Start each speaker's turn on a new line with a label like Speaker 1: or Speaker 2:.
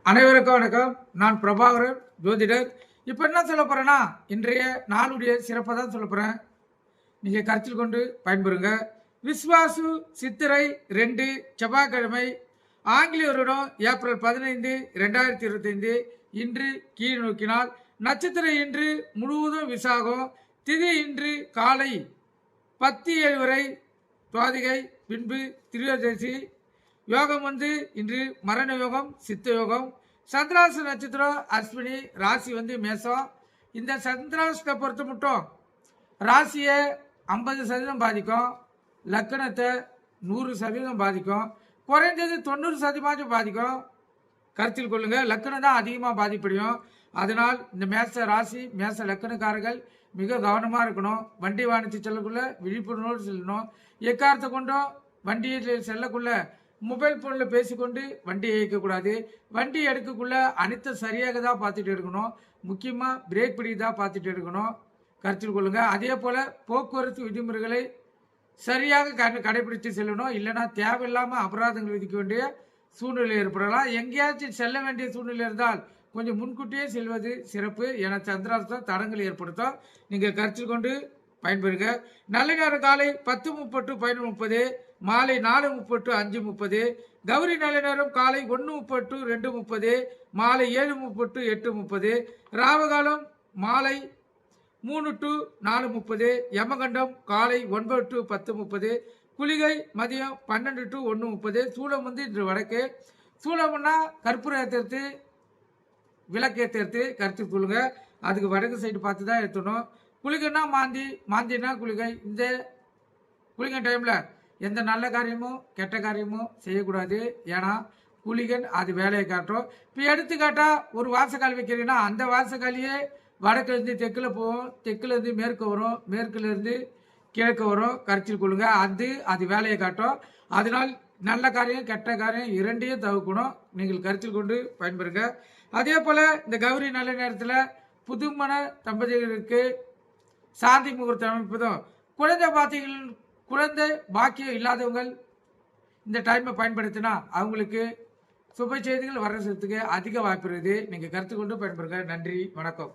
Speaker 1: அனைவருக்கும் வணக்கம். நான் பிரபாகரன், ஜோதிடர். இப்போ என்ன சொல்ல போறேன்னா, இன்றைய நாளுடைய சிறப்பை தான் சொல்ல போறேன். நீங்க கருத்தில் கொண்டு பயன்பெறுங்க. விஸ்வாசு சித்திரை 2 செவ்வாய்க்கிழமை, ஆங்கில வருடம் ஏப்ரல் 15, 2025. இன்று கீழ் நோக்கினால் நட்சத்திரம் இன்று முழுவதும் விசாகம், திதி இன்று காலை 10:07 வரை துவாதிகை, பின்பு திரியோதசி. யோகம் இன்று மரண யோகம், சித்த யோகம். சந்திராச நட்சத்திரம் அஸ்வினி, ராசி மேசம். இந்த சந்திராசத்தை பொறுத்த மட்டும் ராசியை 50% பாதிக்கும், லக்கணத்தை 100% பாதிக்கும், குறைஞ்சது 90% பாதிக்கும். கருத்தில் கொள்ளுங்க. லக்கணம் தான் அதிகமாக பாதிப்படையும். அதனால் இந்த மேச ராசி மேச லக்கணக்காரர்கள் மிக கவனமாக இருக்கணும். வண்டி வாகனத்தை செல்லக்குள்ள விழிப்புணர்வோடு செல்லணும். எக்காரத்தை கொண்டும் வண்டியில் செல்லக்குள்ள மொபைல் ஃபோனில் பேசிக்கொண்டு வண்டியை இயக்கக்கூடாது. வண்டி எடுக்கக்குள்ள அனைத்து சரியாக தான் பார்த்துட்டு எடுக்கணும். முக்கியமாக பிரேக் பிடி தான் பார்த்துட்டு எடுக்கணும். கருத்தில் கொள்ளுங்க. அதே போல் போக்குவரத்து விதிமுறைகளை சரியாக கடைபிடித்து செல்லணும். இல்லைன்னா தேவையில்லாமல் அபராதங்கள் விதிக்க வேண்டிய சூழ்நிலை ஏற்படலாம். எங்கேயாச்சும் செல்ல வேண்டிய சூழ்நிலை இருந்தால் கொஞ்சம் முன்கூட்டியே செல்வது சிறப்பு. என சந்திராஷ்டம் தடங்கள் ஏற்படுத்தும். நீங்கள் கருத்தில் கொண்டு பயன்பெறுங்க. நல்ல நேரம் காலை 10:30 11:30, மாலை 4:30 5:30. கௌரி நல்ல நேரம் காலை 1:30 2:30, மாலை 7:30 8:30. ராவகாலம் மாலை 3 to 4:30. யமகண்டம் காலை 9 to 10:30. குளிகை மதியம் 12 to 1:30. சூளம் இன்று வடக்கு. சூளம்னா கற்பூர ஏற்றுறது, விளக்கு ஏற்றுறது கருத்து கொள்ளுங்க. அதுக்கு வடக்கு சைடு பார்த்து தான் ஏற்றணும். குளிகைன்னா மாந்தினா குளிகை. இந்த குளிகை டைமில் எந்த நல்ல காரியமும் கெட்ட காரியமும் செய்யக்கூடாது. ஏன்னா குளிகன் அது வேலையை காட்டும். இப்போ எடுத்துக்காட்டா ஒரு வாசக்கால் வைக்கிறீங்கன்னா அந்த வாசக்காலியே வடக்குலேருந்து தெற்கில் போகும், தெற்குலேருந்து மேற்கு வரும், மேற்குலேருந்து கிழக்கு வரும். கருத்தில் கொள்ளுங்க. அது வேலையை காட்டும். அதனால் நல்ல காரியம் கெட்ட காரியம் இரண்டையும் தவிர்க்கணும். நீங்கள் கருத்தில் கொண்டு பயன்பெறுங்க. அதே போல் இந்த கௌரி நல்ல நேரத்தில் புதுமண தம்பதிகளுக்கு சாந்தி முகூர்த்தம் அமைப்பதும், குழந்தை பாக்கியம் இல்லாதவங்க இந்த டைமை பயன்படுத்தினா அவங்களுக்கு சுப செய்திகள் வர்றதுக்கு அதிக வாய்ப்பு இருக்குது. நீங்கள் கருத்து கொண்டு பயன்பெறுங்க. நன்றி, வணக்கம்.